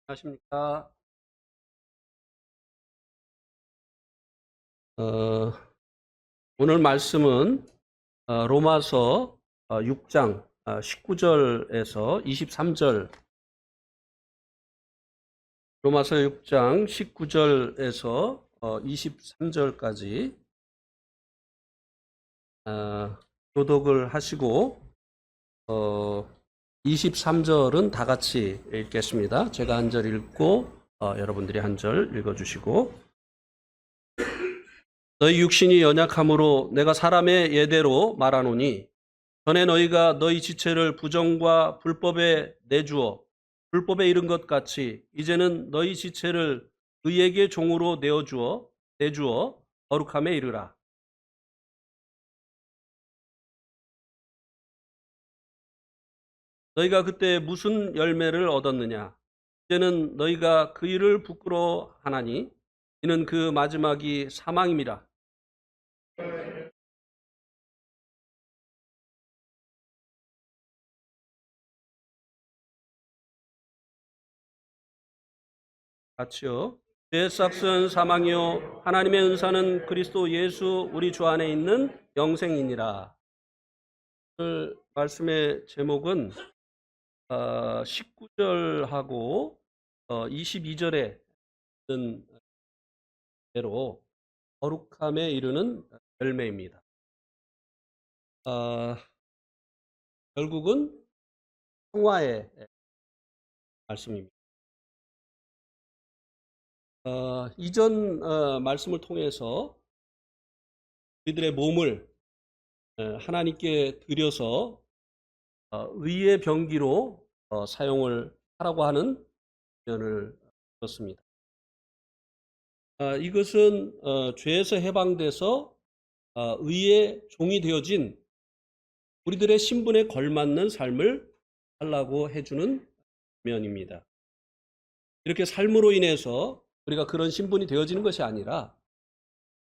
안녕하십니까. 어, 오늘 말씀은 로마서 6장 19절에서 23절, 로마서 6장 19절에서 23절까지 교독을 하시고 23절은 다 같이 읽겠습니다. 제가 한 절 읽고 여러분들이 한 절 읽어주시고, 너희 육신이 연약함으로 내가 사람의 예대로 말하노니 전에 너희가 너희 지체를 부정과 불법에 내주어 불법에 이른 것 같이 이제는 너희 지체를 의에게 종으로 내주어 거룩함에 이르라. 너희가 그때 무슨 열매를 얻었느냐? 이제는 너희가 그 일을 부끄러워하나니 이는 그 마지막이 사망임이라. 같이요. 죄의 삭은 사망이요 하나님의 은사는 그리스도 예수 우리 주 안에 있는 영생이니라. 오늘 말씀의 제목은 19절하고 22절에 있는 대로 거룩함에 이르는 열매입니다. 결국은 성화의 말씀입니다. 이전 말씀을 통해서 우리들의 몸을 하나님께 드려서 의의 병기로 사용을 하라고 하는 표현을 들었습니다. 이것은 죄에서 해방돼서 의의 종이 되어진 우리들의 신분에 걸맞는 삶을 살라고 해주는 면입니다. 이렇게 삶으로 인해서 우리가 그런 신분이 되어지는 것이 아니라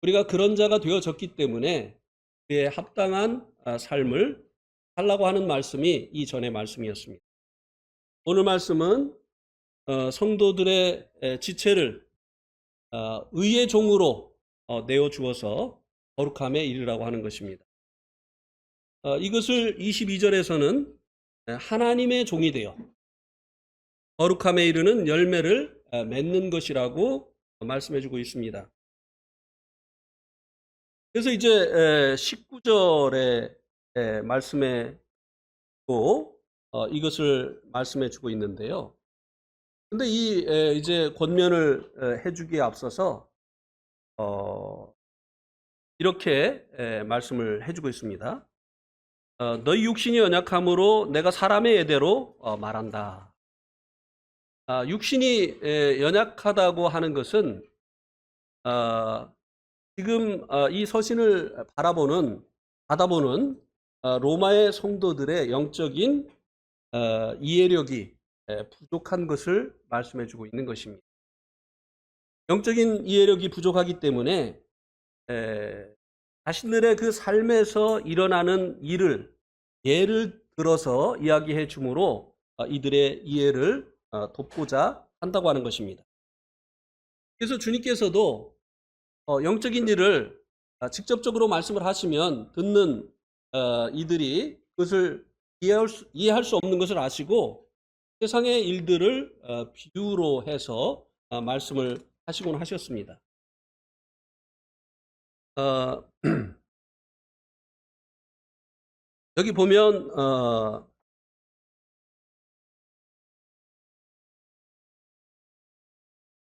우리가 그런 자가 되어졌기 때문에 그에 합당한 삶을 살라고 하는 말씀이 이전의 말씀이었습니다. 오늘 말씀은 성도들의 지체를 의의 종으로 내어주어서 거룩함에 이르라고 하는 것입니다. 이것을 22절에서는 하나님의 종이 되어 거룩함에 이르는 열매를 맺는 것이라고 말씀해주고 있습니다. 그래서 이제 19절의 말씀에 또 이것을 말씀해주고 있는데요. 근데 이제 권면을 해주기에 앞서서 이렇게 말씀을 해주고 있습니다. 너희 육신이 연약함으로 내가 사람의 예대로 말한다. 육신이 연약하다고 하는 것은 지금 이 서신을 받아보는 로마의 성도들의 영적인 이해력이 부족한 것을 말씀해주고 있는 것입니다. 영적인 이해력이 부족하기 때문에 자신들의 그 삶에서 일어나는 일을 예를 들어서 이야기해 주므로 이들의 이해를 돕고자 한다고 하는 것입니다. 그래서 주님께서도 영적인 일을 직접적으로 말씀을 하시면 듣는 이들이 그것을 이해할 수 없는 것을 아시고 세상의 일들을 비유로 해서 말씀을 하시곤 하셨습니다. 여기 보면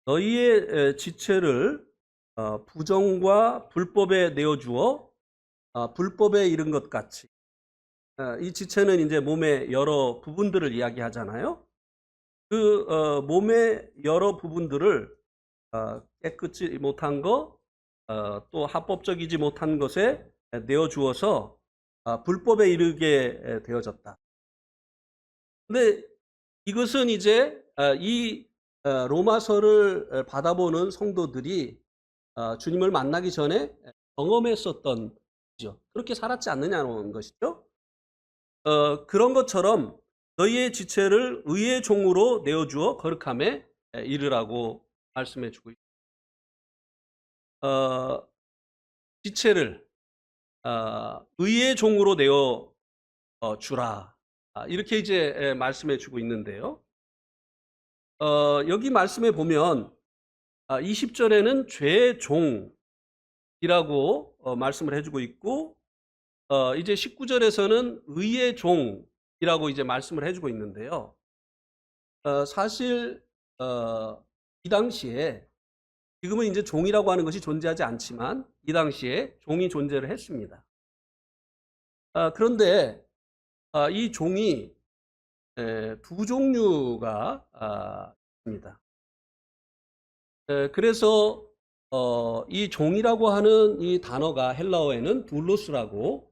너희의 지체를 부정과 불법에 내어주어 불법에 이른 것 같이, 이 지체는 이제 몸의 여러 부분들을 이야기하잖아요. 그 몸의 여러 부분들을 깨끗이 못한 것, 또 합법적이지 못한 것에 내어주어서 불법에 이르게 되어졌다. 근데 이것은 이제 이 로마서를 받아보는 성도들이 주님을 만나기 전에 경험했었던 거죠. 그렇게 살았지 않느냐는 것이죠. 그런 것처럼 너희의 지체를 의의 종으로 내어주어 거룩함에 이르라고 말씀해 주고 있습니다. 지체를 의의 종으로 내어 주라. 이렇게 이제 말씀해 주고 있는데요. 여기 말씀에 보면 20절에는 죄의 종이라고 말씀을 해주고 있고, 이제 19절에서는 의의 종이라고 이제 말씀을 해주고 있는데요. 사실 이 당시에, 지금은 이제 종이라고 하는 것이 존재하지 않지만 이 당시에 종이 존재를 했습니다. 그런데 이 종이 두 종류가 있습니다. 그래서 이 종이라고 하는 이 단어가 헬라어에는 둘로스라고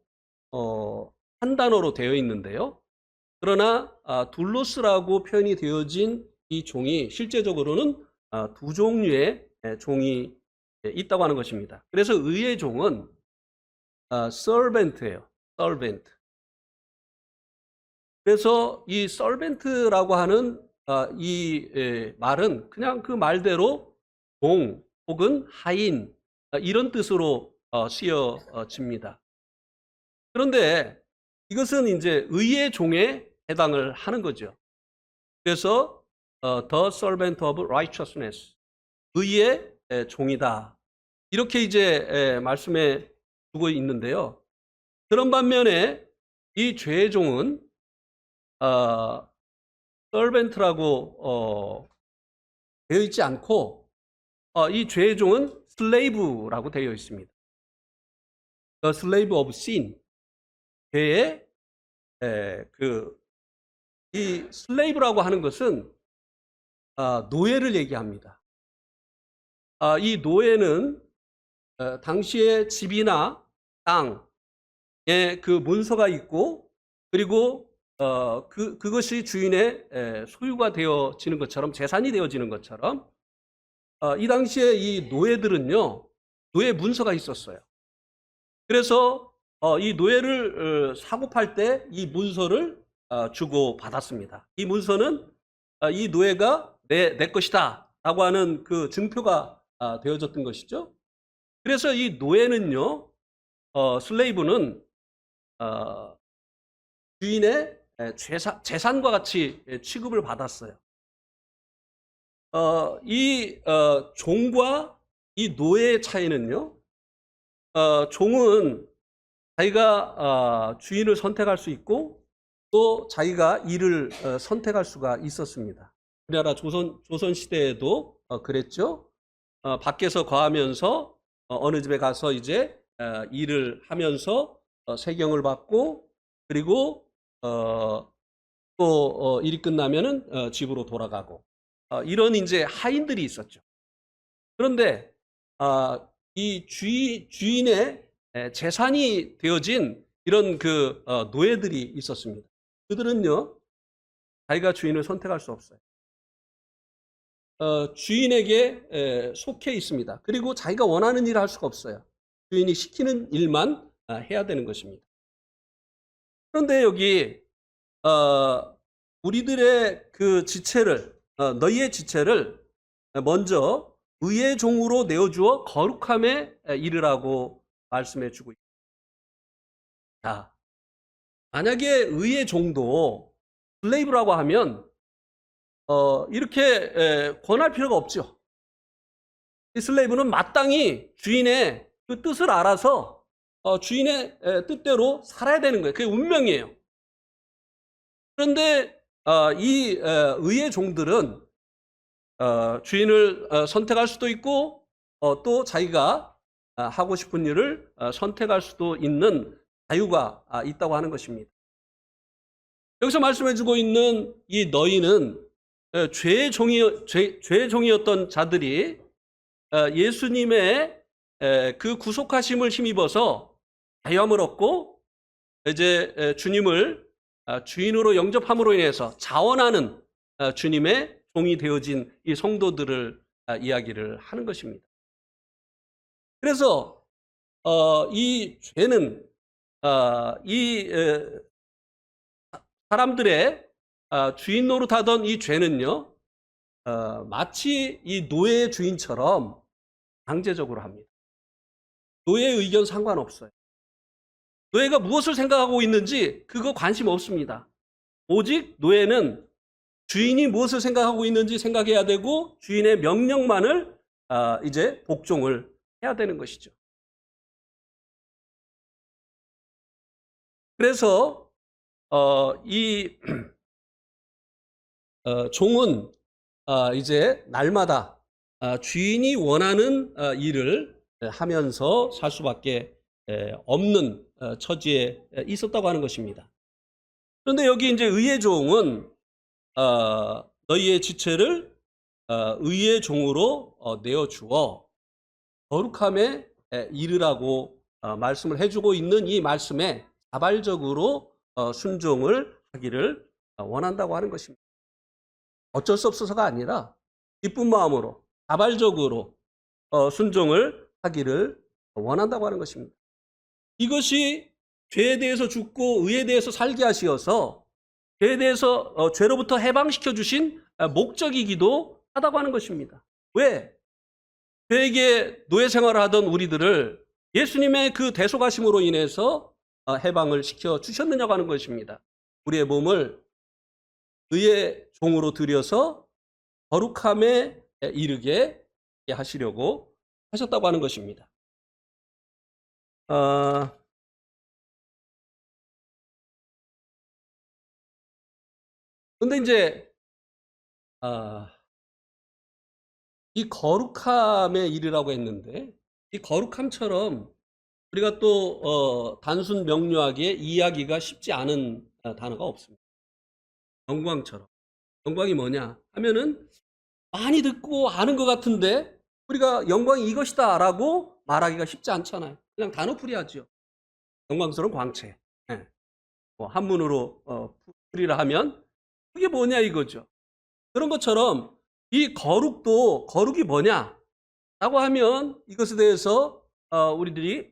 한 단어로 되어 있는데요. 그러나 둘로스라고 표현이 되어진 이 종이 실제적으로는 두 종류의 종이 있다고 하는 것입니다. 그래서 의의 종은 servant예요. servant. 그래서 이 servant라고 하는 이 말은 그냥 그 말대로 종 혹은 하인 이런 뜻으로 쓰여집니다. 그런데 이것은 이제 의의 종에 해당을 하는 거죠. 그래서 the servant of righteousness, 의의 종이다. 이렇게 이제 말씀해 두고 있는데요. 그런 반면에 이 죄의 종은 servant라고 되어 있지 않고 이 죄의 종은 slave라고 되어 있습니다. The slave of sin. 죄의 이 slave라고 하는 것은 노예를 얘기합니다. 이 노예는 당시에 집이나 땅에 그 문서가 있고, 그리고 그것이 주인의 소유가 되어지는 것처럼, 재산이 되어지는 것처럼 이 당시에 이 노예들은요, 노예 문서가 있었어요. 그래서 이 노예를 사고 팔 때 이 문서를 주고 받았습니다. 이 문서는 이 노예가 내 것이다 라고 하는 그 증표가 되어졌던 것이죠. 그래서 이 노예는요, 슬레이브는 주인의 재산과 같이 취급을 받았어요. 이 종과 이 노예의 차이는요, 종은 자기가 주인을 선택할 수 있고 또 자기가 일을 선택할 수가 있었습니다. 우리나라 조선 시대에도 그랬죠. 밖에서 거하면서 어느 집에 가서 이제 일을 하면서 세경을 받고, 그리고 또 일이 끝나면은 집으로 돌아가고 이런 이제 하인들이 있었죠. 그런데 이 주인의 재산이 되어진 이런 그 노예들이 있었습니다. 그들은요, 자기가 주인을 선택할 수 없어요. 주인에게 속해 있습니다. 그리고 자기가 원하는 일을 할 수가 없어요. 주인이 시키는 일만 해야 되는 것입니다. 그런데 여기 우리들의 그 지체를, 너희의 지체를 먼저 의의 종으로 내어주어 거룩함에 이르라고 말씀해 주고 있습니다. 자, 만약에 의의 종도 슬레이브라고 하면 이렇게 권할 필요가 없죠. 이 슬레이브는 마땅히 주인의 그 뜻을 알아서 주인의 뜻대로 살아야 되는 거예요. 그게 운명이에요. 그런데 이 의의 종들은 주인을 선택할 수도 있고 또 자기가 하고 싶은 일을 선택할 수도 있는 자유가 있다고 하는 것입니다. 여기서 말씀해주고 있는 이 너희는 죄의 종이었던 자들이 예수님의 그 구속하심을 힘입어서 자유함을 얻고 이제 주님을 주인으로 영접함으로 인해서 자원하는 주님의 종이 되어진 이 성도들을 이야기를 하는 것입니다. 그래서 이 죄는 이 사람들의 주인 노릇하던 이 죄는요, 마치 이 노예의 주인처럼 강제적으로 합니다. 노예의 의견 상관없어요. 노예가 무엇을 생각하고 있는지 그거 관심 없습니다. 오직 노예는 주인이 무엇을 생각하고 있는지 생각해야 되고 주인의 명령만을 이제 복종을 해야 되는 것이죠. 그래서 이 종은 이제 날마다 주인이 원하는 일을 하면서 살 수밖에 없는 처지에 있었다고 하는 것입니다. 그런데 여기 이제 의의 종은 너희의 지체를 의의 종으로 내어주어 거룩함에 이르라고 말씀을 해주고 있는 이 말씀에 자발적으로 순종을 하기를 원한다고 하는 것입니다. 어쩔 수 없어서가 아니라 기쁜 마음으로 자발적으로 순종을 하기를 원한다고 하는 것입니다. 이것이 죄에 대해서 죽고 의에 대해서 살게 하시어서 죄에 대해서 죄로부터 해방시켜 주신 목적이기도 하다고 하는 것입니다. 왜? 죄에게 노예 생활을 하던 우리들을 예수님의 그 대속하심으로 인해서 해방을 시켜 주셨느냐고 하는 것입니다. 우리의 몸을 의의 종으로 들여서 거룩함에 이르게 하시려고 하셨다고 하는 것입니다. 그런데 이제 이 거룩함에 이르라고 했는데 이 거룩함처럼 우리가 또 단순 명료하게 이해하기가 쉽지 않은 단어가 없습니다. 영광처럼. 영광이 뭐냐 하면은 많이 듣고 아는 것 같은데 우리가 영광이 이것이다 라고 말하기가 쉽지 않잖아요. 그냥 단어풀이하죠. 영광스러운 광채. 네. 한문으로 풀이라 하면 그게 뭐냐 이거죠. 그런 것처럼 이 거룩도 거룩이 뭐냐 라고 하면 이것에 대해서 우리들이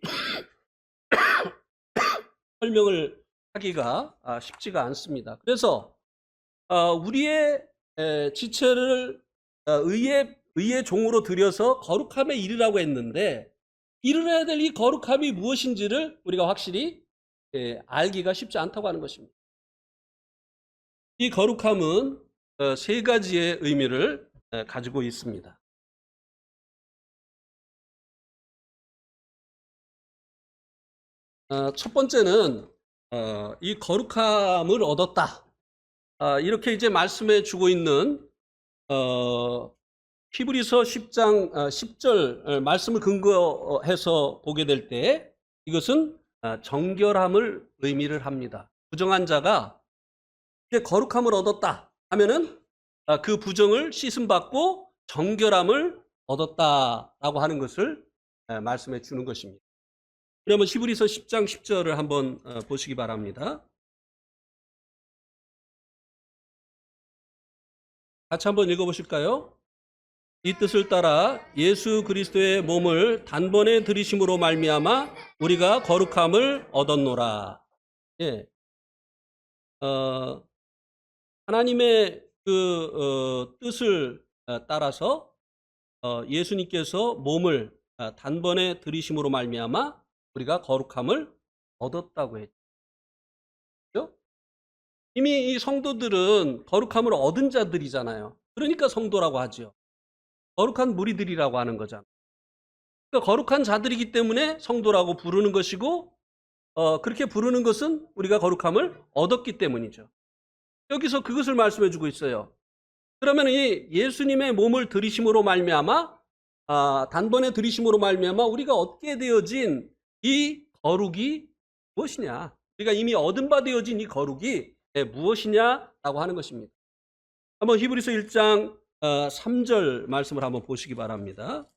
설명을 하기가 쉽지가 않습니다. 그래서 우리의 지체를 의의 종으로 들여서 거룩함에 이르라고 했는데 이르러야 될 이 거룩함이 무엇인지를 우리가 확실히 알기가 쉽지 않다고 하는 것입니다. 이 거룩함은 세 가지의 의미를 가지고 있습니다. 첫 번째는 이 거룩함을 얻었다. 이렇게 이제 말씀해 주고 있는 히브리서 10장 10절 말씀을 근거해서 보게 될 때 이것은 정결함을 의미를 합니다. 부정한 자가 이제 거룩함을 얻었다 하면은 그 부정을 씻음받고 정결함을 얻었다라고 하는 것을 말씀해 주는 것입니다. 그러면 히브리서 10장 10절을 한번 보시기 바랍니다. 같이 한번 읽어보실까요? 이 뜻을 따라 예수 그리스도의 몸을 단번에 들이심으로 말미암아 우리가 거룩함을 얻었노라. 예. 하나님의 그 뜻을 따라서 예수님께서 몸을 단번에 들이심으로 말미암아 우리가 거룩함을 얻었다고 했죠. 이미 이 성도들은 거룩함을 얻은 자들이잖아요. 그러니까 성도라고 하죠. 거룩한 무리들이라고 하는 거잖아요. 그러니까 거룩한 자들이기 때문에 성도라고 부르는 것이고 그렇게 부르는 것은 우리가 거룩함을 얻었기 때문이죠. 여기서 그것을 말씀해 주고 있어요. 그러면 이 예수님의 몸을 들이심으로 말미암아 단번에 들이심으로 말미암아 우리가 얻게 되어진 이 거룩이 무엇이냐? 우리가 이미 얻은 바 되어진 이 거룩이 무엇이냐라고 하는 것입니다. 한번 히브리서 1장 3절 말씀을 한번 보시기 바랍니다.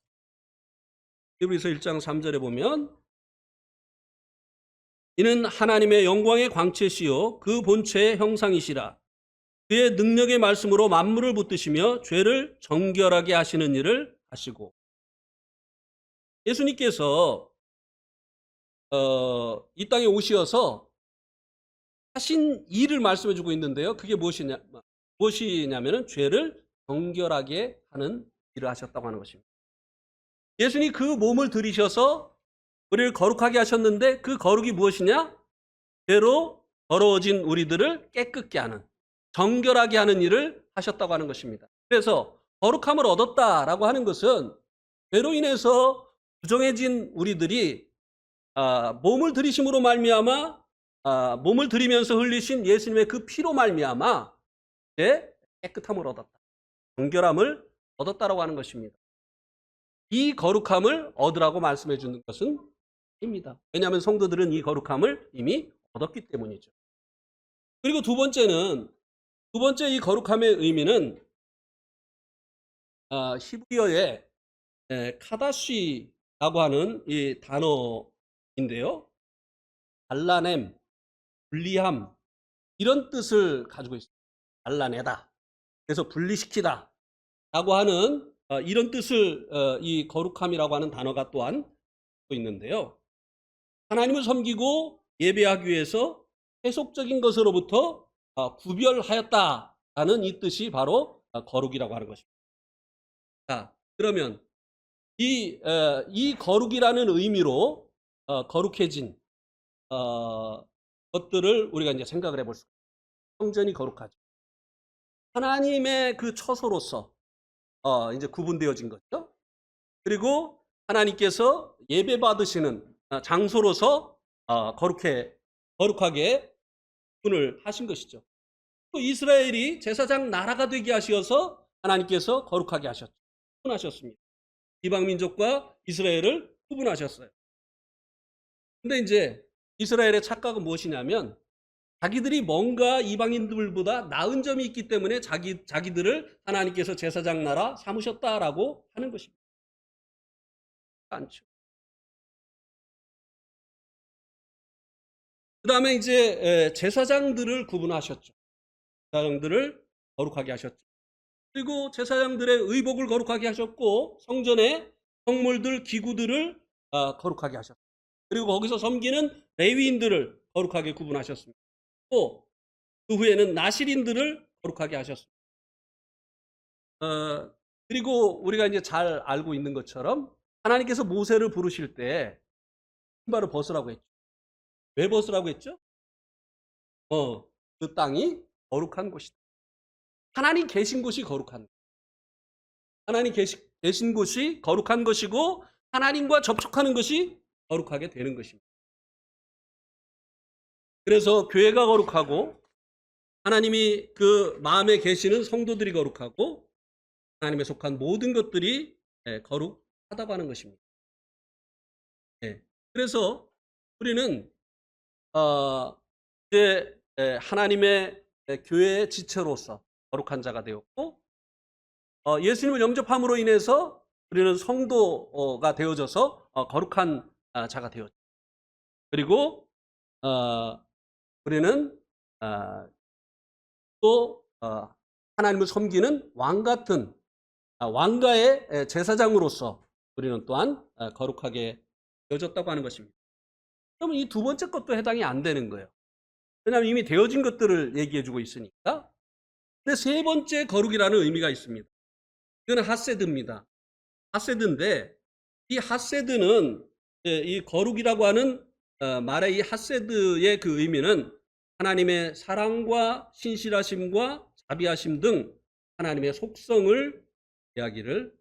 히브리서 1장 3절에 보면 이는 하나님의 영광의 광채시요 그 본체의 형상이시라. 그의 능력의 말씀으로 만물을 붙드시며 죄를 정결하게 하시는 일을 하시고. 예수님께서 이 땅에 오시어서 하신 일을 말씀해 주고 있는데요. 그게 무엇이냐면은 죄를 정결하게 하는 일을 하셨다고 하는 것입니다. 예수님이 그 몸을 들이셔서 우리를 거룩하게 하셨는데 그 거룩이 무엇이냐? 죄로 더러워진 우리들을 깨끗게 하는, 정결하게 하는 일을 하셨다고 하는 것입니다. 그래서 거룩함을 얻었다라고 하는 것은 죄로 인해서 부정해진 우리들이 몸을 들이심으로 말미암아 몸을 들이면서 흘리신 예수님의 그 피로 말미암아 이제 깨끗함을 얻었다. 정결함을 얻었다라고 하는 것입니다. 이 거룩함을 얻으라고 말씀해 주는 것은 입니다. 왜냐하면 성도들은 이 거룩함을 이미 얻었기 때문이죠. 그리고 두 번째 이 거룩함의 의미는 히브리어의 카다시라고 하는 이 단어인데요. 발라냄, 분리함 이런 뜻을 가지고 있습니다. 발라내다. 그래서 분리시키다 라고 하는 이런 뜻을 이 거룩함이라고 하는 단어가 또한 갖고 있는데요. 하나님을 섬기고 예배하기 위해서 세속적인 것으로부터 구별하였다라는 이 뜻이 바로 거룩이라고 하는 것입니다. 자, 그러면 이 거룩이라는 의미로 거룩해진 것들을 우리가 이제 생각을 해볼 수 있습니다. 성전이 거룩하죠. 하나님의 그 처소로서 이제 구분되어진 거죠. 그리고 하나님께서 예배 받으시는 장소로서 거룩하게 구분을 하신 것이죠. 또 이스라엘이 제사장 나라가 되게 하셔서 하나님께서 거룩하게 하셨죠. 구분하셨습니다. 이방 민족과 이스라엘을 구분하셨어요. 근데 이제 이스라엘의 착각은 무엇이냐면 자기들이 뭔가 이방인들보다 나은 점이 있기 때문에 자기들을 하나님께서 제사장 나라 삼으셨다라고 하는 것입니다. 않죠. 그 다음에 이제 제사장들을 구분하셨죠. 제사장들을 거룩하게 하셨죠. 그리고 제사장들의 의복을 거룩하게 하셨고 성전의 성물들, 기구들을 거룩하게 하셨습니다. 그리고 거기서 섬기는 레위인들을 거룩하게 구분하셨습니다. 또 그 후에는 나실인들을 거룩하게 하셨습니다. 그리고 우리가 이제 잘 알고 있는 것처럼 하나님께서 모세를 부르실 때 신발을 벗으라고 했죠. 왜 벗으라고 했죠? 그 땅이 거룩한 곳이다. 하나님 계신 곳이 거룩한 것. 하나님 계신 곳이 거룩한 것이고 하나님과 접촉하는 것이 거룩하게 되는 것입니다. 그래서 교회가 거룩하고 하나님이 그 마음에 계시는 성도들이 거룩하고 하나님에 속한 모든 것들이 거룩하다고 하는 것입니다. 그래서 우리는 이제 하나님의 교회의 지체로서 거룩한 자가 되었고 예수님을 영접함으로 인해서 우리는 성도가 되어져서 거룩한 자가 되었죠. 그리고 우리는 또 하나님을 섬기는 왕 같은 왕가의 제사장으로서 우리는 또한 거룩하게 되어졌다고 하는 것입니다. 그러면 이 두 번째 것도 해당이 안 되는 거예요. 왜냐하면 이미 되어진 것들을 얘기해주고 있으니까. 근데 세 번째 거룩이라는 의미가 있습니다. 이거는 하세드입니다. 하세드인데 이 하세드는 이 거룩이라고 하는 말의 이 하세드의 그 의미는 하나님의 사랑과 신실하심과 자비하심 등 하나님의 속성을 이야기를.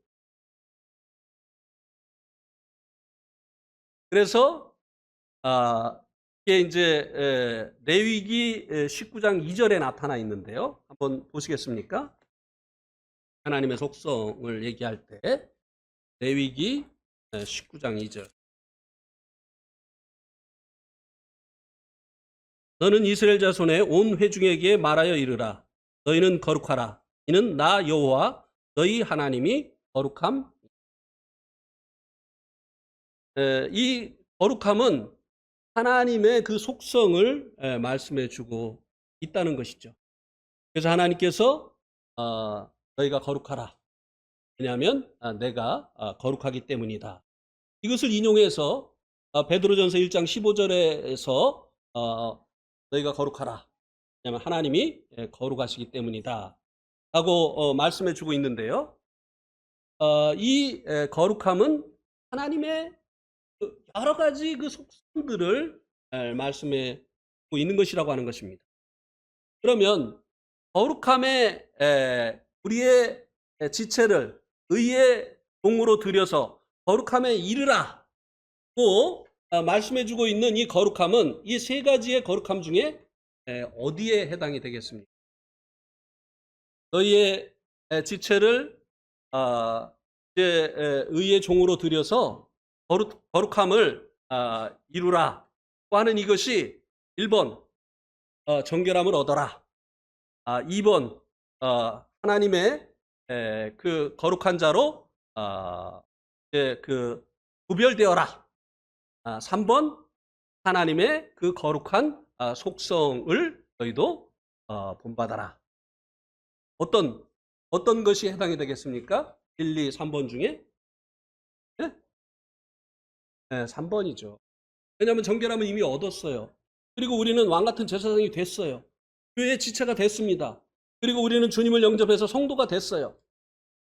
그래서 이게 이제 레위기 19장 2절에 나타나 있는데요. 한번 보시겠습니까? 하나님의 속성을 얘기할 때 레위기 19장 2절. 너는 이스라엘 자손의 온 회중에게 말하여 이르라. 너희는 거룩하라. 이는 나 여호와 너희 하나님이 거룩함. 이 거룩함은 하나님의 그 속성을 말씀해 주고 있다는 것이죠. 그래서 하나님께서 너희가 거룩하라. 왜냐하면 내가 거룩하기 때문이다. 이것을 인용해서 베드로전서 1장 15절에서 너희가 거룩하라. 왜냐하면 하나님이 거룩하시기 때문이다. 말씀해 주고 있는데요. 이 거룩함은 하나님의 그 여러 가지 그 속성들을 말씀해 주고 있는 것이라고 하는 것입니다. 그러면 거룩함에 우리의 지체를 의의 종으로 들여서 거룩함에 이르라고 말씀해 주고 있는 이 거룩함은 이 세 가지의 거룩함 중에 어디에 해당이 되겠습니까? 너희의 지체를 이제 의의 종으로 들여서 거룩함을 이루라고 하는 이것이 1번 정결함을 얻어라. 2번 하나님의 그 거룩한 자로 이제 그 구별되어라. 3번 하나님의 그 거룩한 속성을 너희도 본받아라. 어떤 것이 해당이 되겠습니까? 1, 2, 3번 중에? 네? 네, 3번이죠. 왜냐하면 정결함은 이미 얻었어요. 그리고 우리는 왕 같은 제사장이 됐어요. 교회의 지체가 됐습니다. 그리고 우리는 주님을 영접해서 성도가 됐어요.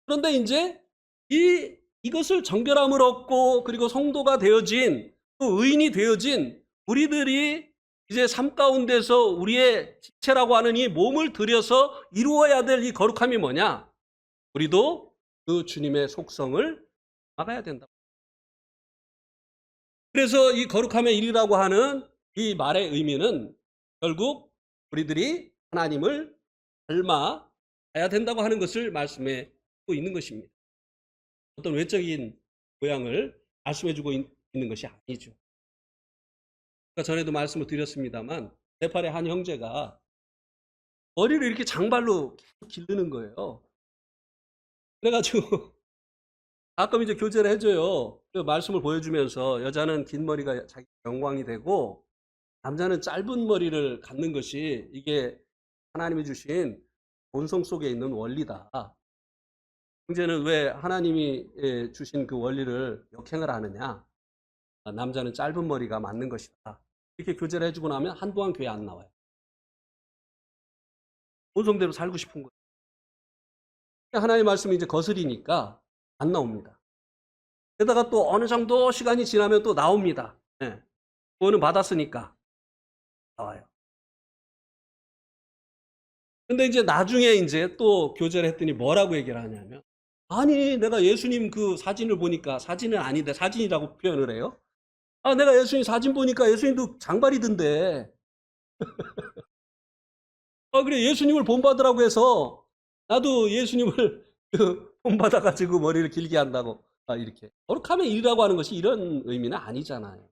그런데 이제 이것을 정결함을 얻고 그리고 성도가 되어진 또 의인이 되어진 우리들이 이제 삶 가운데서 우리의 지체라고 하는 이 몸을 들여서 이루어야 될 이 거룩함이 뭐냐? 우리도 그 주님의 속성을 막아야 된다. 그래서 이 거룩함의 일이라고 하는 이 말의 의미는 결국 우리들이 하나님을 닮아야 된다고 하는 것을 말씀해 주고 있는 것입니다. 어떤 외적인 모양을 말씀해 주고 있는 것이 아니죠. 전에도 말씀을 드렸습니다만 네팔의 한 형제가 머리를 이렇게 장발로 계속 기르는 거예요. 그래가지고 가끔 이제 교제를 해줘요. 그 말씀을 보여주면서 여자는 긴 머리가 자기 영광이 되고 남자는 짧은 머리를 갖는 것이 이게 하나님이 주신 본성 속에 있는 원리다. 형제는 왜 하나님이 주신 그 원리를 역행을 하느냐? 남자는 짧은 머리가 맞는 것이다. 이렇게 교제를 해주고 나면 한동안 교회 안 나와요. 본성대로 살고 싶은 거예요. 하나님의 말씀이 이제 거스리니까 안 나옵니다. 게다가 또 어느 정도 시간이 지나면 또 나옵니다. 예. 구원은 받았으니까 나와요. 근데 이제 나중에 이제 또 교제를 했더니 뭐라고 얘기를 하냐면, 아니, 내가 예수님 그 사진을 보니까, 사진은 아닌데 사진이라고 표현을 해요. 내가 예수님 사진 보니까 예수님도 장발이던데. 그래, 예수님을 본받으라고 해서 나도 예수님을 본받아가지고 머리를 길게 한다고. 이렇게. 거룩함의 일이라고 하는 것이 이런 의미는 아니잖아요.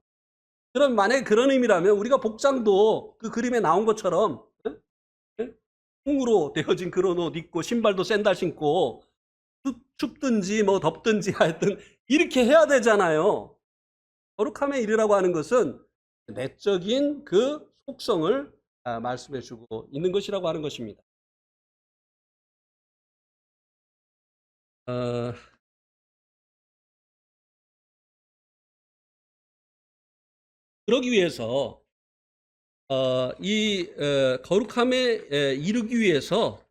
그럼 만약에 그런 의미라면 우리가 복장도 그 그림에 나온 것처럼 콩으로 되어진 그런 옷 입고 신발도 샌들 신고 춥든지 뭐 덥든지 하여튼 이렇게 해야 되잖아요. 거룩함의 일이라고 하는 것은 내적인 그 속성을 말씀해 주고 있는 것이라고 하는 것입니다. 그러기 위해서 이 거룩함에 이르기 위해서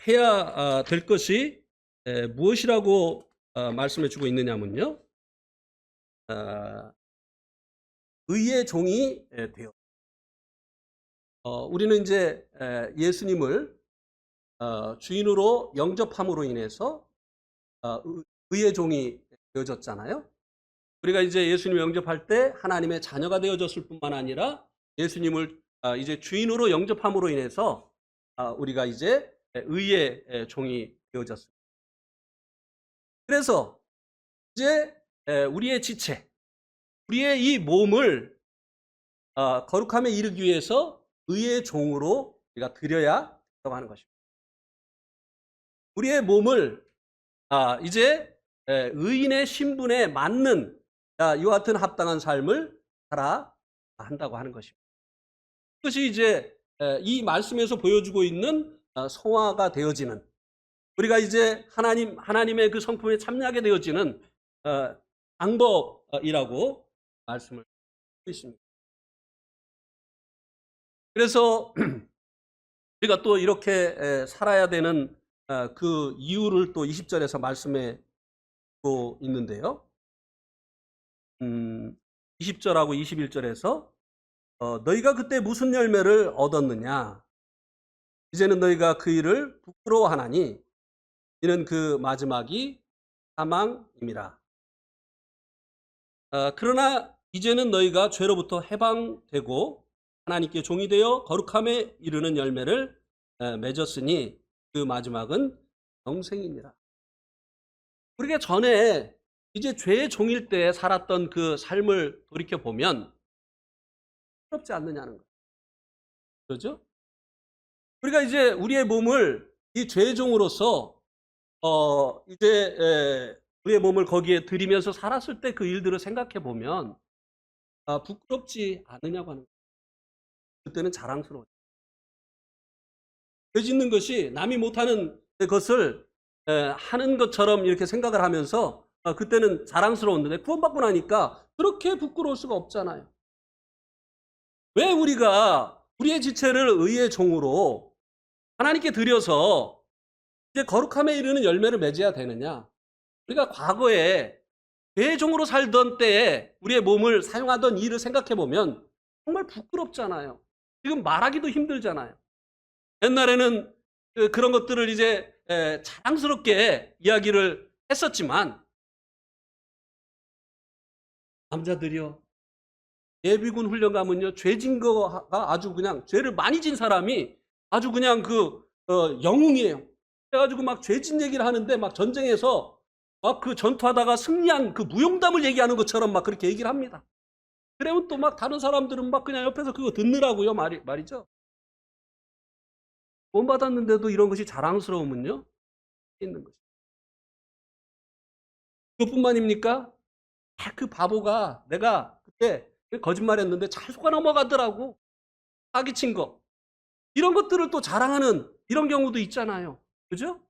해야 될 것이 무엇이라고 말씀해 주고 있느냐면요. 의의 종이 되어. 우리는 이제 예수님을 주인으로 영접함으로 인해서 의의 종이 되어졌잖아요. 우리가 이제 예수님을 영접할 때 하나님의 자녀가 되어졌을 뿐만 아니라 예수님을 이제 주인으로 영접함으로 인해서 우리가 이제 의의 종이 되어졌습니다. 그래서 이제 우리의 지체, 우리의 이 몸을 거룩함에 이르기 위해서 의의 종으로 우리가 드려야 한다고 하는 것입니다. 우리의 몸을 이제 의인의 신분에 맞는 이와 같은 합당한 삶을 살아 한다고 하는 것입니다. 그것이 이제 이 말씀에서 보여주고 있는 성화가 되어지는, 우리가 이제 하나님의 그 성품에 참여하게 되어지는 방법이라고 말씀을 하고 있습니다. 그래서 우리가 또 이렇게 살아야 되는 그 이유를 또 20절에서 말씀해 또 있는데요. 20절하고 21절에서 너희가 그때 무슨 열매를 얻었느냐? 이제는 너희가 그 일을 부끄러워하나니 이는 그 마지막이 사망임이라. 그러나 이제는 너희가 죄로부터 해방되고 하나님께 종이 되어 거룩함에 이르는 열매를 맺었으니 그 마지막은 영생이니라. 우리가 전에 이제 죄의 종일 때 살았던 그 삶을 돌이켜 보면 부끄럽지 않느냐는 거죠. 그렇죠? 우리가 이제 우리의 몸을 이 죄의 종으로서 이제 우리의 몸을 거기에 들이면서 살았을 때 그 일들을 생각해 보면 부끄럽지 않으냐고 하는 거예요. 그때는 자랑스러워요. 죄 짓는 것이 남이 못하는 것을 하는 것처럼 이렇게 생각을 하면서 그때는 자랑스러웠는데 구원받고 나니까 그렇게 부끄러울 수가 없잖아요. 왜 우리가 우리의 지체를 의의 종으로 하나님께 드려서 이제 거룩함에 이르는 열매를 맺어야 되느냐? 우리가 과거에 죄의 종으로 살던 때에 우리의 몸을 사용하던 일을 생각해 보면 정말 부끄럽잖아요. 지금 말하기도 힘들잖아요. 옛날에는 그런 것들을 이제 자랑스럽게 이야기를 했었지만 남자들이요. 예비군 훈련 가면요. 죄진 거가 아주 그냥 죄를 많이 진 사람이 아주 그냥 영웅이에요. 그래 가지고 막 죄진 얘기를 하는데 막 전쟁에서 막 그 전투하다가 승리한 그 무용담을 얘기하는 것처럼 막 그렇게 얘기를 합니다. 그러면 또 막 다른 사람들은 막 그냥 옆에서 그거 듣느라고요. 말이죠. 구원받았는데도 이런 것이 자랑스러우면요. 있는 것이죠. 그것뿐만입니까? 그 바보가 내가 그때 거짓말했는데 잘 속아 넘어가더라고. 사기친 거. 이런 것들을 또 자랑하는 이런 경우도 있잖아요. 그죠?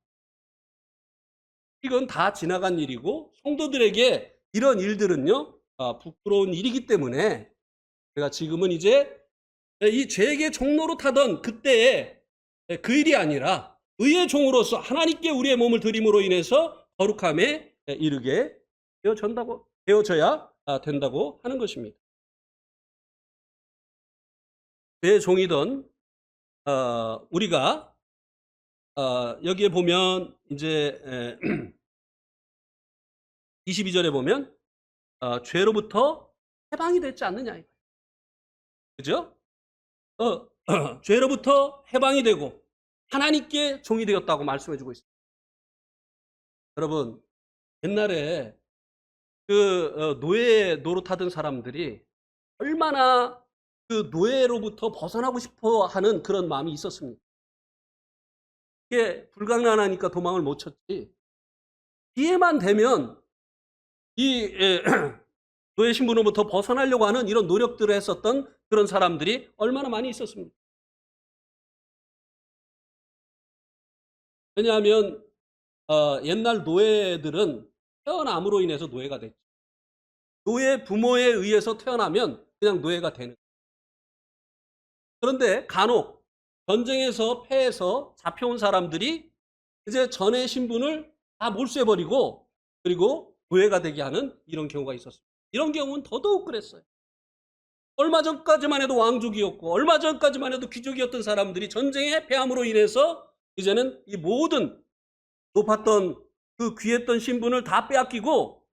이건 다 지나간 일이고 성도들에게 이런 일들은요. 부끄러운 일이기 때문에 제가 지금은 이제 이 죄의 종로로 타던 그때의 그 일이 아니라 의의 종으로서 하나님께 우리의 몸을 드림으로 인해서 거룩함에 이르게 되어져야 된다고 하는 것입니다. 죄의 종이던 우리가 여기에 보면 이제 22절에 보면 죄로부터 해방이 됐지 않느냐. 그죠? 죄로부터 해방이 되고 하나님께 종이 되었다고 말씀해 주고 있습니다. 여러분, 옛날에 노예 노릇하던 사람들이 얼마나 그 노예로부터 벗어나고 싶어 하는 그런 마음이 있었습니다. 이게 불가능하니까 도망을 못 쳤지. 기회만 되면 이 노예 신분으로부터 벗어나려고 하는 이런 노력들을 했었던 그런 사람들이 얼마나 많이 있었습니다. 왜냐하면 옛날 노예들은 태어남으로 인해서 노예가 됐죠. 노예 부모에 의해서 태어나면 그냥 노예가 되는 거예요. 그런데 간혹 전쟁에서 패해서 잡혀온 사람들이 이제 전의 신분을 다 몰수해버리고 그리고 노예가 되게 하는 이런 경우가 있었습니다. 이런 경우는 더더욱 그랬어요. 얼마 전까지만 해도 왕족이었고 얼마 전까지만 해도 귀족이었던 사람들이 전쟁에 패함으로 인해서 이제는 이 모든 높았던 그 귀했던 신분을 다 빼앗기고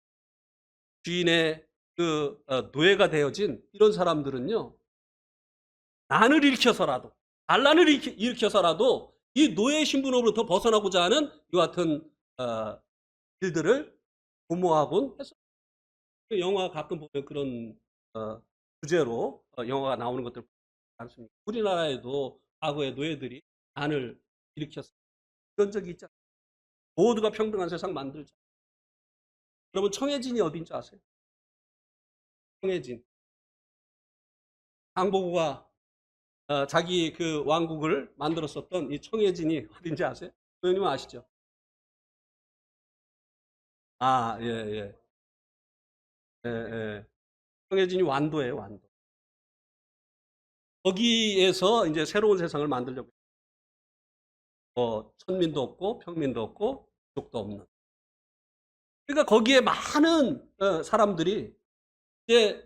주인의 노예가 되어진 이런 사람들은요. 난을 일으켜서라도 반란을 일으켜서라도 이 노예 신분으로부터 벗어나고자 하는 이와 같은 일들을 도모하곤 했어요. 영화 가끔 보면 그런 주제로 영화가 나오는 것들 많습니다. 우리나라에도 과거에 노예들이 난을 일으켰어요. 그런 적이 있잖아요. 모두가 평등한 세상 만들자. 여러분 청해진이 어딘지 아세요? 청해진. 강보구가 자기 그 왕국을 만들었었던 이 청해진이 어딘지 아세요? 의원님 아시죠? 예, 예. 예, 예. 청해진이 완도예요, 완도. 거기에서 이제 새로운 세상을 만들려고. 뭐 천민도 없고 평민도 없고 부족도 없는. 그러니까 거기에 많은 사람들이 이제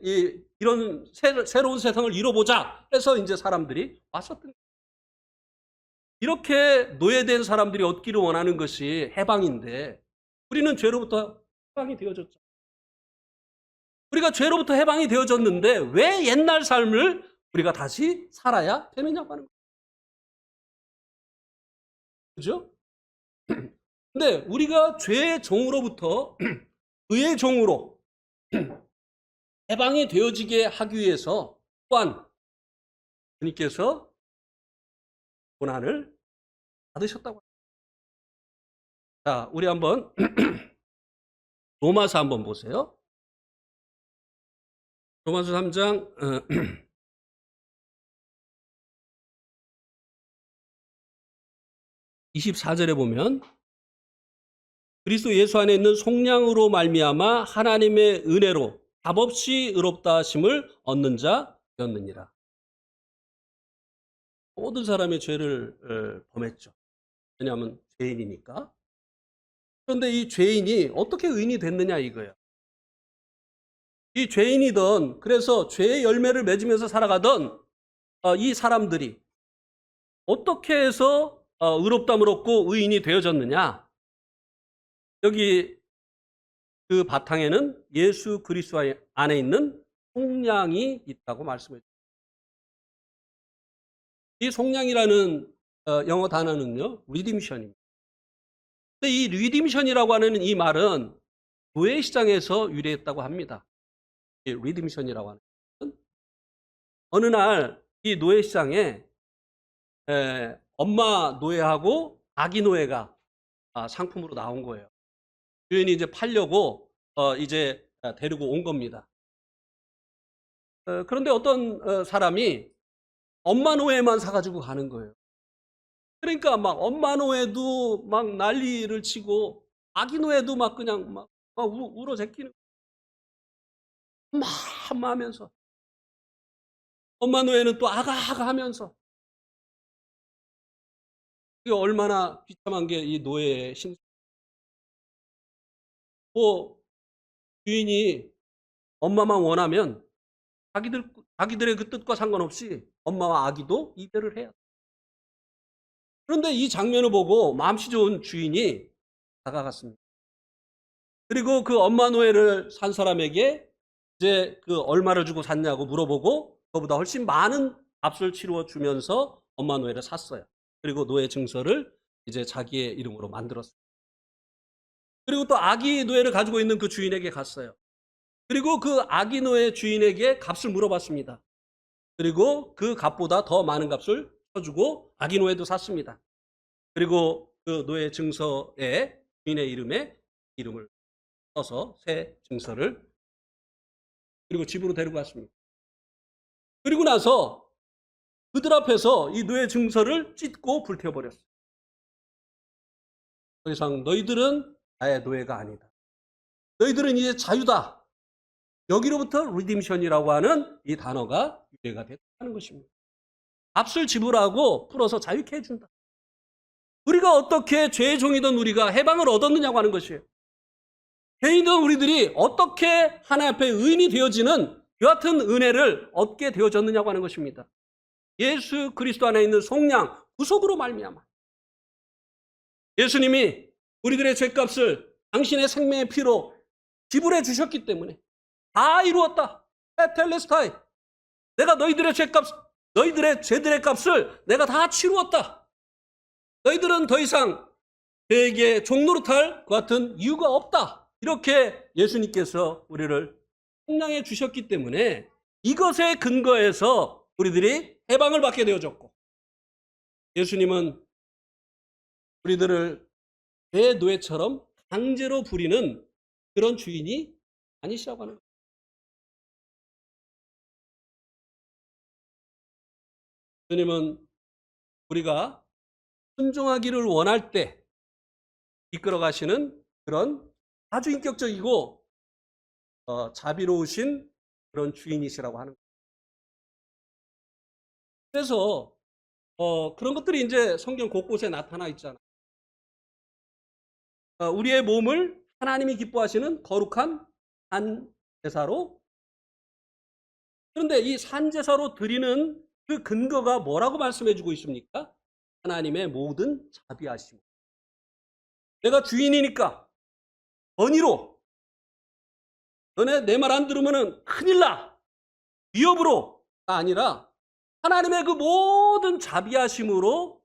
이런 새로운 세상을 이뤄보자 해서 이제 사람들이 왔었던 거예요. 이렇게 노예된 사람들이 얻기를 원하는 것이 해방인데 우리는 죄로부터 해방이 되어졌죠. 우리가 죄로부터 해방이 되어졌는데 왜 옛날 삶을 우리가 다시 살아야 되느냐고 하는 거예요. 그죠? 근데 우리가 죄의 종으로부터 의의 종으로 해방이 되어지게 하기 위해서 또한 주님께서 고난을 받으셨다고 합니다. 자, 우리 한번 로마서 한번 보세요. 로마서 3장 24절에 보면 그리스도 예수 안에 있는 속량으로 말미암아 하나님의 은혜로 값없이 의롭다 하심을 얻는 자 되었느니라. 모든 사람의 죄를 범했죠. 왜냐하면 죄인이니까. 그런데 이 죄인이 어떻게 의인이 됐느냐 이거예요. 이 죄인이던 그래서 죄의 열매를 맺으면서 살아가던 이 사람들이 어떻게 해서 의롭다함을 얻고 의인이 되어졌느냐. 여기 그 바탕에는 예수 그리스도 안에 있는 속량이 있다고 말씀해 주셨습니다. 이 속량이라는 영어 단어는요, 리딤션입니다. 근데 이 리딤션이라고 하는 이 말은 노예 시장에서 유래했다고 합니다. 이 리딤션이라고 하는 것은 어느 날 이 노예 시장에 엄마 노예하고 아기 노예가 상품으로 나온 거예요. 주인이 이제 팔려고 이제 데리고 온 겁니다. 그런데 어떤 사람이 엄마 노예만 사가지고 가는 거예요. 그러니까 막 엄마 노예도 막 난리를 치고 아기 노예도 막 그냥 막 울어 제끼는 막 하면서 엄마 노예는 또 아가 하면서 이게 얼마나 비참한 게 이 노예의 심정. 뭐 주인이 엄마만 원하면 자기들의 그 뜻과 상관없이 엄마와 아기도 이별을 해야 돼. 그런데 이 장면을 보고 마음씨 좋은 주인이 다가갔습니다. 그리고 그 엄마 노예를 산 사람에게 이제 그 얼마를 주고 샀냐고 물어보고 그보다 훨씬 많은 값을 치루어 주면서 엄마 노예를 샀어요. 그리고 노예 증서를 이제 자기의 이름으로 만들었어요. 그리고 또 아기 노예를 가지고 있는 그 주인에게 갔어요. 그리고 그 아기 노예 주인에게 값을 물어봤습니다. 그리고 그 값보다 더 많은 값을 쳐주고 아기 노예도 샀습니다. 그리고 그 노예 증서에 주인의 이름을 써서 새 증서를 그리고 집으로 데리고 갔습니다. 그리고 나서 그들 앞에서 이 노예 증서를 찢고 불태워버렸어요. 더 이상 너희들은 나의 노예가 아니다. 너희들은 이제 자유다. 여기로부터 리딤션이라고 하는 이 단어가 유래가 됐다는 것입니다. 값을 지불하고 풀어서 자유케 해준다. 우리가 어떻게 죄의 종이던 우리가 해방을 얻었느냐고 하는 것이에요. 죄인이던 우리들이 어떻게 하나님 앞에 의인이 되어지는 여하튼 은혜를 얻게 되어졌느냐고 하는 것입니다. 예수 그리스도 안에 있는 속량, 구속으로 말미암아. 예수님이 우리들의 죄값을 당신의 생명의 피로 지불해 주셨기 때문에 다 이루었다. 테텔레스타이. 내가 너희들의 죄들의 값을 내가 다 치루었다. 너희들은 더 이상 죄에게 종노릇할 것 같은 이유가 없다. 이렇게 예수님께서 우리를 속량해 주셨기 때문에 이것에 근거해서 우리들이 해방을 받게 되어졌고 예수님은 우리들을 죄의 노예처럼 강제로 부리는 그런 주인이 아니시라고 하는 거예요. 예수님은 우리가 순종하기를 원할 때 이끌어 가시는 그런 아주 인격적이고 자비로우신 그런 주인이시라고 하는 거예요. 그래서 그런 것들이 이제 성경 곳곳에 나타나 있잖아요. 우리의 몸을 하나님이 기뻐하시는 거룩한 산 제사로, 그런데 이 산 제사로 드리는 그 근거가 뭐라고 말씀해 주고 있습니까? 하나님의 모든 자비하심. 내가 주인이니까 언의로, 너네 내 말 안 들으면은 큰일 나, 위협으로가 아니라 하나님의 그 모든 자비하심으로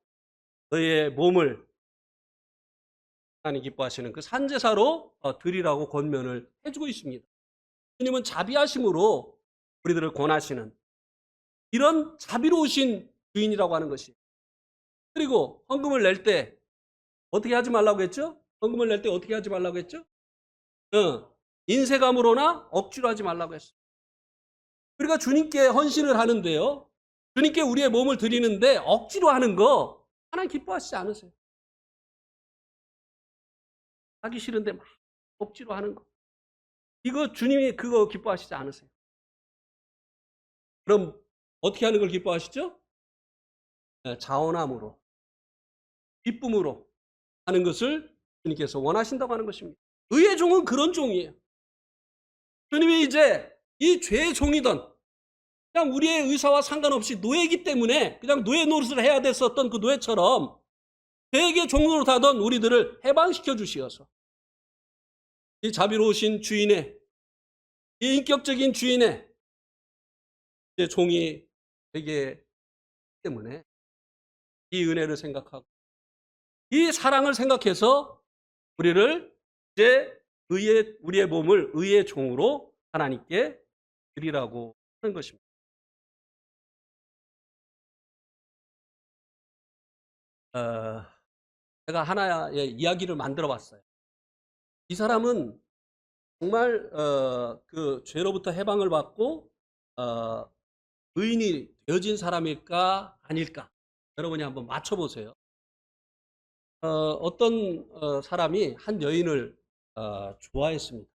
너의 몸을 하나님 기뻐하시는 그 산제사로 드리라고 권면을 해주고 있습니다. 주님은 자비하심으로 우리들을 권하시는 이런 자비로우신 주인이라고 하는 것이. 그리고 헌금을 낼 때 어떻게 하지 말라고 했죠? 헌금을 낼 때 어떻게 하지 말라고 했죠? 인색함으로나 억지로 하지 말라고 했어요. 우리가 주님께 헌신을 하는데요, 주님께 우리의 몸을 드리는데 억지로 하는 거 하나님 기뻐하시지 않으세요. 하기 싫은데 막 억지로 하는 거, 이거 주님이 그거 기뻐하시지 않으세요. 그럼 어떻게 하는 걸 기뻐하시죠? 자원함으로, 기쁨으로 하는 것을 주님께서 원하신다고 하는 것입니다. 의의 종은 그런 종이에요. 주님이 이제 이 죄의 종이던, 그냥 우리의 의사와 상관없이 노예이기 때문에 그냥 노예 노릇을 해야 됐었던 그 노예처럼 죄에게 종노릇하던 우리들을 해방시켜 주시어서 이 자비로우신 주인의, 이 인격적인 주인의 이제 종이 되기 때문에 이 은혜를 생각하고 이 사랑을 생각해서 우리를 이제 우리의 몸을 의의 종으로 하나님께 드리라고 하는 것입니다. 제가 하나의 이야기를 만들어 봤어요. 이 사람은 정말 그 죄로부터 해방을 받고 의인이 되어진 사람일까 아닐까, 여러분이 한번 맞춰보세요. 어떤 사람이 한 여인을 좋아했습니다.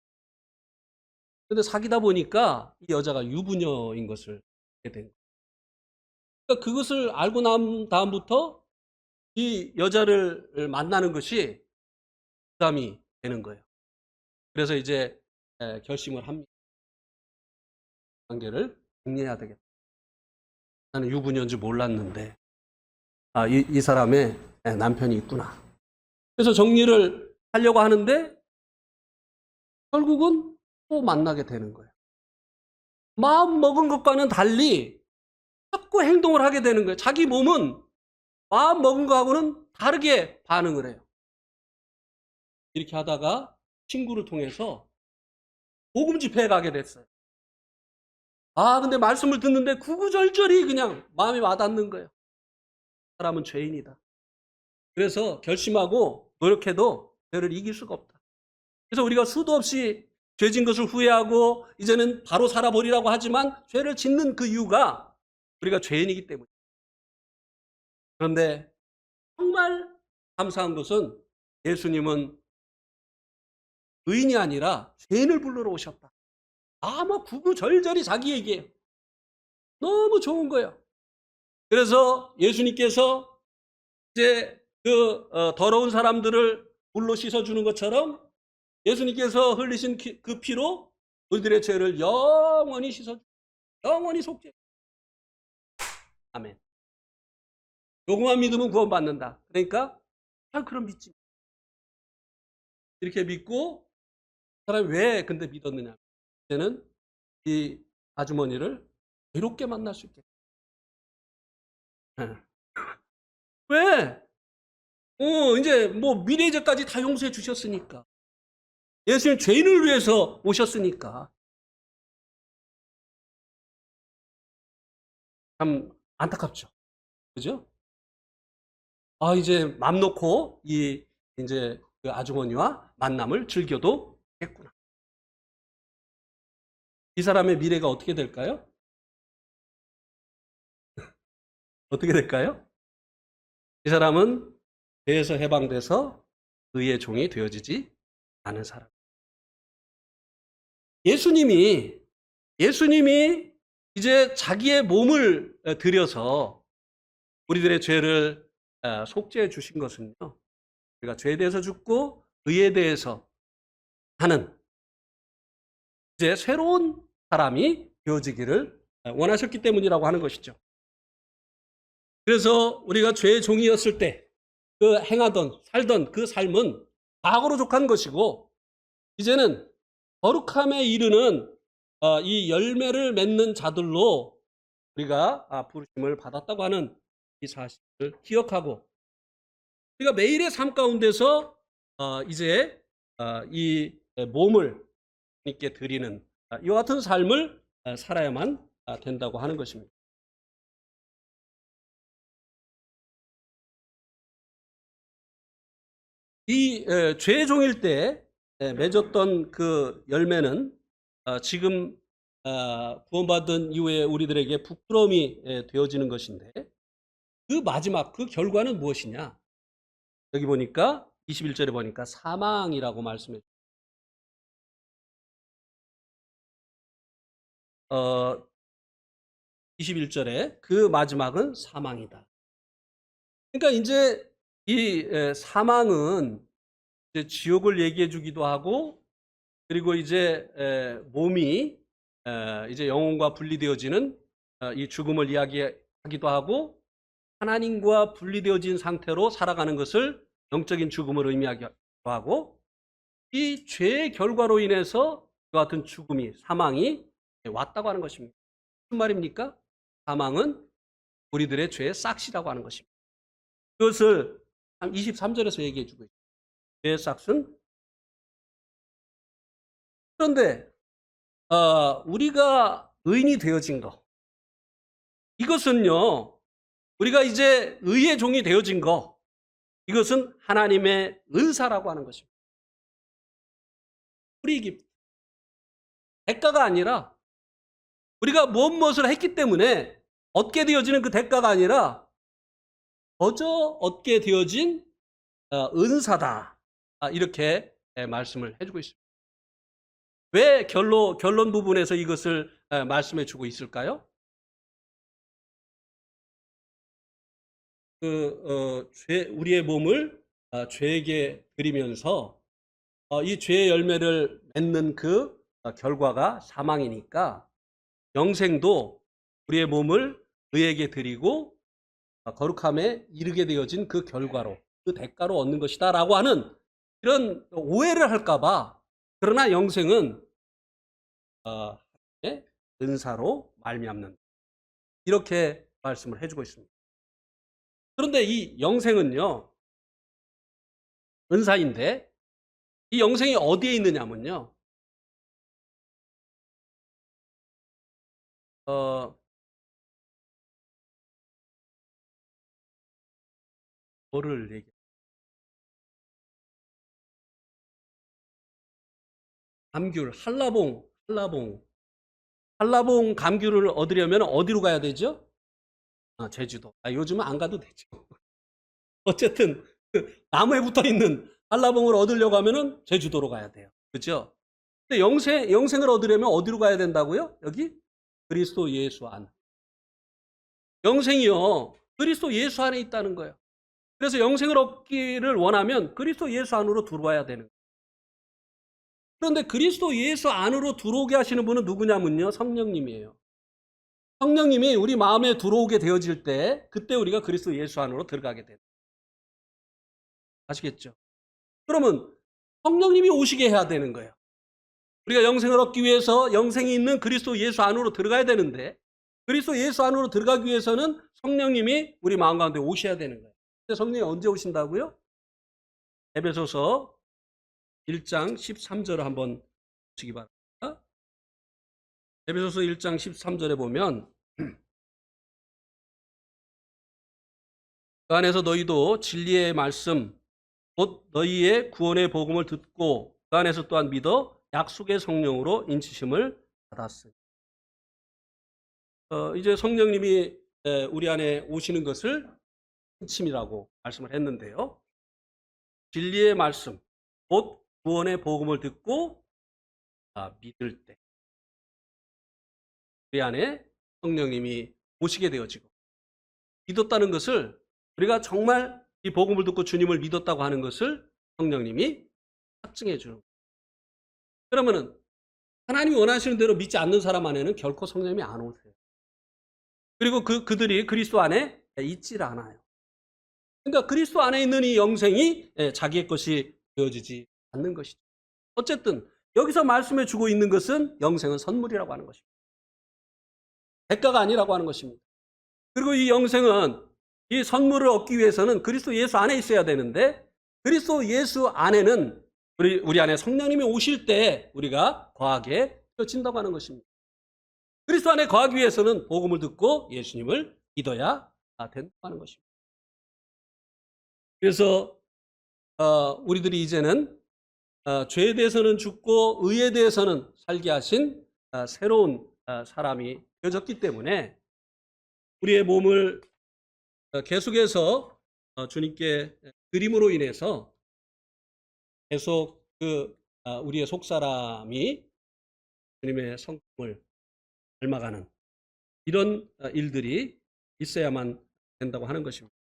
근데 사귀다 보니까 이 여자가 유부녀인 것을 알게 된 거예요. 그러니까 그것을 알고 난 다음부터 이 여자를 만나는 것이 부담이 되는 거예요. 그래서 이제 결심을 합니다. 관계를 정리해야 되겠다. 나는 유부녀인 줄 몰랐는데 이 사람의 남편이 있구나. 그래서 정리를 하려고 하는데 결국은 또 만나게 되는 거예요. 마음 먹은 것과는 달리 자꾸 행동을 하게 되는 거예요. 자기 몸은 마음 먹은 거하고는 다르게 반응을 해요. 이렇게 하다가 친구를 통해서 복음 집회에 가게 됐어요. 근데 말씀을 듣는데 구구절절히 그냥 마음에 와닿는 거예요. 사람은 죄인이다. 그래서 결심하고 노력해도 죄를 이길 수가 없다. 그래서 우리가 수도 없이 죄진 것을 후회하고 이제는 바로 살아버리라고 하지만 죄를 짓는 그 이유가 우리가 죄인이기 때문이에요. 그런데 정말 감사한 것은 예수님은 의인이 아니라 죄인을 부르러 오셨다. 구구절절히 자기 얘기예요. 너무 좋은 거예요. 그래서 예수님께서 이제 그 더러운 사람들을 물로 씻어주는 것처럼 예수님께서 흘리신 그 피로 우리들의 죄를 영원히 씻어주고 영원히 속죄. 아멘. 요구만 믿으면 구원받는다. 그러니까 그럼 믿지. 이렇게 믿고 사람이 왜 근데 믿었느냐. 이제는 이 아주머니를 괴롭게 만날 수 있겠다. 왜? 이제 뭐 미래의 죄까지 다 용서해 주셨으니까. 예수님 죄인을 위해서 오셨으니까. 참 안타깝죠. 그죠? 이제 맘 놓고 이제 그 아주머니와 만남을 즐겨도 겠구나. 이 사람의 미래가 어떻게 될까요? 어떻게 될까요? 이 사람은 죄에서 해방돼서 의의 종이 되어지지 않은 사람. 예수님이 이제 자기의 몸을 들여서 우리들의 죄를 속죄해 주신 것은요. 우리가 죄에 대해서 죽고 의에 대해서 하는 이제 새로운 사람이 되어지기를 원하셨기 때문이라고 하는 것이죠. 그래서 우리가 죄의 종이었을 때 그 행하던 살던 그 삶은 과거로 족한 것이고 이제는 거룩함에 이르는 이 열매를 맺는 자들로 우리가 부르심을 받았다고 하는 이 사실을 기억하고 우리가 매일의 삶 가운데서 이제 이 몸을 하나님께 드리는 이와 같은 삶을 살아야만 된다고 하는 것입니다. 이 죄의 종일 때 맺었던 그 열매는 지금 구원받은 이후에 우리들에게 부끄러움이 되어지는 것인데 그 마지막 그 결과는 무엇이냐? 여기 보니까 21절에 보니까 사망이라고 말씀해 어 21절에 그 마지막은 사망이다. 그러니까 인제 이 사망은 이제 지옥을 얘기해 주기도 하고 그리고 이제 몸이 이제 영혼과 분리되어지는 이 죽음을 이야기하기도 하고 하나님과 분리되어진 상태로 살아가는 것을 영적인 죽음을 의미하기도 하고 이 죄의 결과로 인해서 그와 같은 죽음이 사망이 왔다고 하는 것입니다. 무슨 말입니까? 사망은 우리들의 죄의 싹이라고 하는 것입니다. 그것을 23절에서 얘기해 주고 있습니다. 죄의 싹은 그런데 우리가 의인이 되어진 거 이것은요 우리가 이제 의의 종이 되어진 거 이것은 하나님의 은사라고 하는 것입니다. 프리기프트 대가가 아니라 우리가 무엇을 했기 때문에 얻게 되어지는 그 대가가 아니라 거저 얻게 되어진 은사다. 이렇게 말씀을 해주고 있습니다. 왜 결론 부분에서 이것을 말씀해 주고 있을까요? 우리의 몸을 죄에게 드리면서 이 죄의 열매를 맺는 그 결과가 사망이니까 영생도 우리의 몸을 의에게 드리고 거룩함에 이르게 되어진 그 결과로 그 대가로 얻는 것이다 라고 하는 이런 오해를 할까 봐 그러나 영생은 하나님의 은사로 말미암는 이렇게 말씀을 해주고 있습니다. 그런데 이 영생은요 은사인데 이 영생이 어디에 있느냐면요 뭐를 얘기 감귤 한라봉 감귤을 얻으려면 어디로 가야 되죠? 제주도. 요즘은 안 가도 되죠. 어쨌든 그 나무에 붙어 있는 한라봉을 얻으려고 하면은 제주도로 가야 돼요. 그죠? 근데 영생을 얻으려면 어디로 가야 된다고요? 여기 그리스도 예수 안. 영생이요. 그리스도 예수 안에 있다는 거예요. 그래서 영생을 얻기를 원하면 그리스도 예수 안으로 들어와야 되는 거예요. 그런데 그리스도 예수 안으로 들어오게 하시는 분은 누구냐면요. 성령님이에요. 성령님이 우리 마음에 들어오게 되어질 때 그때 우리가 그리스도 예수 안으로 들어가게 돼요. 아시겠죠? 그러면 성령님이 오시게 해야 되는 거예요. 우리가 영생을 얻기 위해서 영생이 있는 그리스도 예수 안으로 들어가야 되는데 그리스도 예수 안으로 들어가기 위해서는 성령님이 우리 마음 가운데 오셔야 되는 거예요. 근데 성령이 언제 오신다고요? 에베소서 1장 13절을 한번 보시기 바랍니다. 에베소서 1장 13절에 보면 그 안에서 너희도 진리의 말씀 곧 너희의 구원의 복음을 듣고 그 안에서 또한 믿어 약속의 성령으로 인치심을 받았으니 이제 성령님이 우리 안에 오시는 것을 인침이라고 말씀을 했는데요. 진리의 말씀 곧 구원의 복음을 듣고 믿을 때 우리 안에 성령님이 오시게 되어지고 믿었다는 것을, 우리가 정말 이 복음을 듣고 주님을 믿었다고 하는 것을 성령님이 확증해 주는 거예요. 그러면은 하나님이 원하시는 대로 믿지 않는 사람 안에는 결코 성령님이 안 오세요. 그리고 그들이 그리스도 안에 있질 않아요. 그러니까 그리스도 안에 있는 이 영생이 자기의 것이 되어지지 않는 것이죠. 어쨌든 여기서 말씀해 주고 있는 것은 영생은 선물이라고 하는 것입니다. 대가가 아니라고 하는 것입니다. 그리고 이 영생은, 이 선물을 얻기 위해서는 그리스도 예수 안에 있어야 되는데, 그리스도 예수 안에는 우리 안에 성령님이 오실 때 우리가 거하게 되어진다고 하는 것입니다. 그리스도 안에 거하기 위해서는 복음을 듣고 예수님을 믿어야 된다고 하는 것입니다. 그래서 우리들이 이제는 죄에 대해서는 죽고 의에 대해서는 살게 하신 새로운 사람이 되어졌기 때문에 우리의 몸을 계속해서 주님께 드림으로 인해서 계속 우리의 속사람이 주님의 성품을 닮아가는 이런 일들이 있어야만 된다고 하는 것입니다.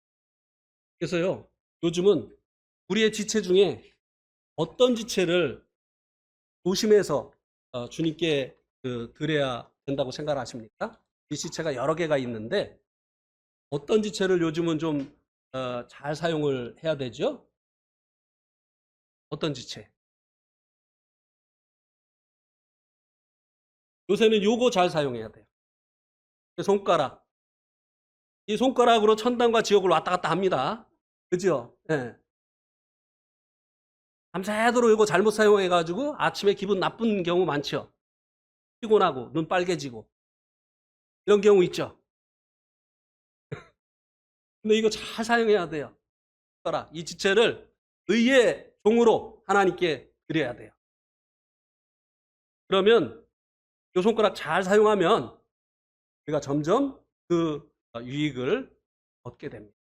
그래서요, 요즘은 우리의 지체 중에 어떤 지체를 조심해서 주님께 드려야 된다고 생각하십니까? 이 지체가 여러 개가 있는데 어떤 지체를 요즘은 좀 잘 사용을 해야 되죠? 어떤 지체? 요새는 요거 잘 사용해야 돼요. 손가락. 이 손가락으로 천당과 지옥을 왔다 갔다 합니다. 그죠? 예. 밤새도록 이거 잘못 사용해가지고 아침에 기분 나쁜 경우 많죠? 피곤하고 눈 빨개지고 이런 경우 있죠? 근데 이거 잘 사용해야 돼요. 손가락. 이 지체를 의의 종으로 하나님께 드려야 돼요. 그러면 이 손가락 잘 사용하면 우리가 점점 그 유익을 얻게 됩니다.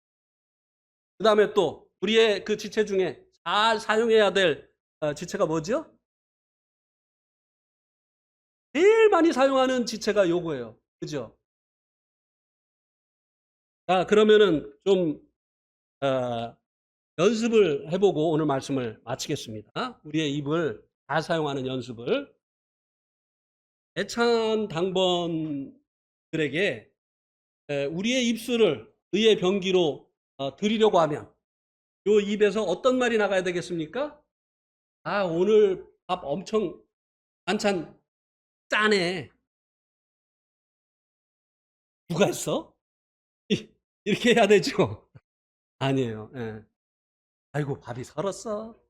그 다음에 또 우리의 그 지체 중에 잘 사용해야 될 지체가 뭐죠? 제일 많이 사용하는 지체가 요거예요. 그죠? 자, 그러면은 좀 연습을 해보고 오늘 말씀을 마치겠습니다. 우리의 입을 잘 사용하는 연습을. 애찬 당번들에게 우리의 입술을 의의 병기로 드리려고 하면 요 입에서 어떤 말이 나가야 되겠습니까? 아, 오늘 밥 엄청 반찬 짜네. 누가 했어? 이렇게 해야 되죠? 아니에요. 예. 아이고, 밥이 설었어.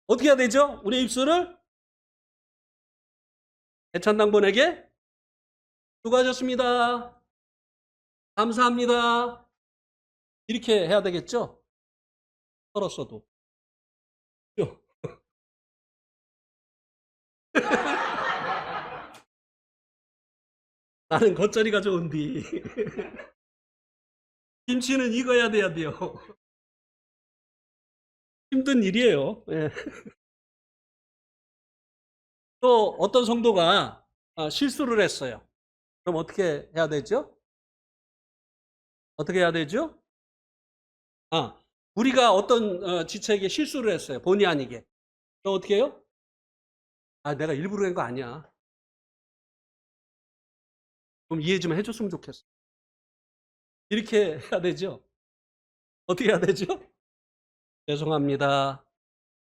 어떻게 해야 되죠? 우리의 입술을 애찬당번에게 수고하셨습니다. 감사합니다. 이렇게 해야 되겠죠? 설었어도. 나는 겉절이가 좋은디. 김치는 익어야 돼요. 힘든 일이에요. 예. 또 어떤 성도가 실수를 했어요. 그럼 어떻게 해야 되죠? 어떻게 해야 되죠? 우리가 어떤 지체에게 실수를 했어요. 본의 아니게. 그럼 어떻게 해요? 내가 일부러 한 거 아니야. 좀 이해 좀 해줬으면 좋겠어. 이렇게 해야 되죠? 어떻게 해야 되죠? 죄송합니다.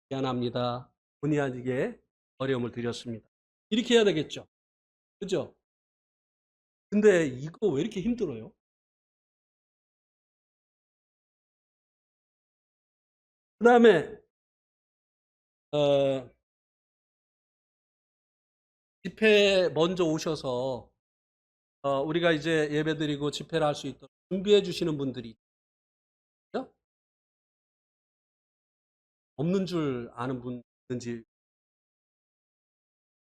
미안합니다. 본의 아니게 어려움을 드렸습니다. 이렇게 해야 되겠죠? 그죠? 근데 이거 왜 이렇게 힘들어요? 그 다음에 집회 먼저 오셔서 우리가 이제 예배드리고 집회를 할 수 있도록 준비해 주시는 분들이 있죠? 없는 줄 아는 분 있는지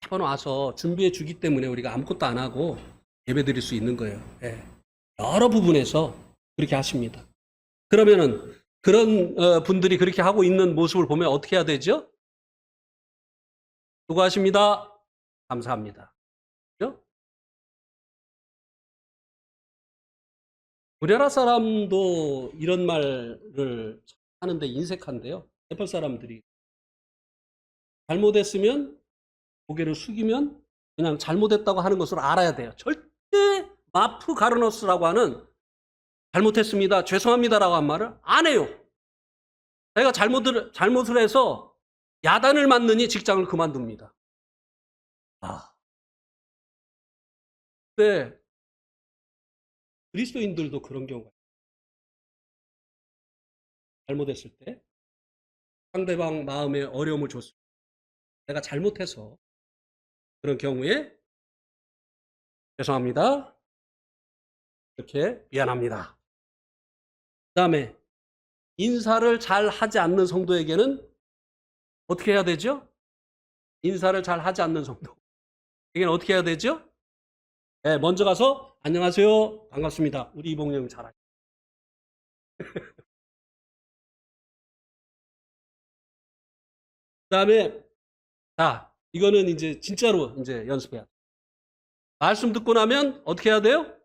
매번 와서 준비해 주기 때문에 우리가 아무것도 안 하고 예배드릴 수 있는 거예요. 예. 여러 부분에서 그렇게 하십니다. 그러면은 그런 분들이 그렇게 하고 있는 모습을 보면 어떻게 해야 되죠? 수고하십니다. 감사합니다. 그죠? 우리나라 사람도 이런 말을 하는데 인색한데요. 네팔 사람들이 잘못했으면 고개를 숙이면 그냥 잘못했다고 하는 것으로 알아야 돼요. 절대 마프 가르노스라고 하는 잘못했습니다, 죄송합니다라고 한 말을 안 해요. 자기가 잘못을 해서 야단을 맞느니 직장을 그만둡니다. 근데 그리스도인들도 그런 경우가 있어요. 잘못했을 때 상대방 마음에 어려움을 줬을 때 내가 잘못해서 그런 경우에 죄송합니다, 이렇게 미안합니다. 그 다음에 인사를 잘 하지 않는 성도에게는 어떻게 해야 되죠? 인사를 잘 하지 않는 성도에게는 어떻게 해야 되죠? 네, 먼저 가서 안녕하세요, 반갑습니다, 우리 이봉영 잘하죠. 그 다음에 자, 이거는 이제 진짜로 이제 연습해야 돼요. 말씀 듣고 나면 어떻게 해야 돼요?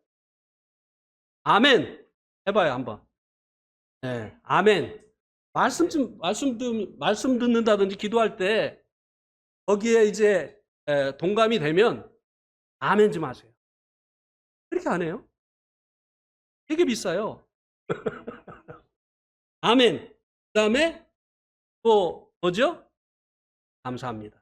아멘 해봐요 한번. 네, 아멘. 말씀 듣는다든지 기도할 때 거기에 이제 동감이 되면 아멘 좀 하세요. 그렇게 안 해요? 되게 비싸요. 아멘. 그 다음에 또 뭐죠? 감사합니다.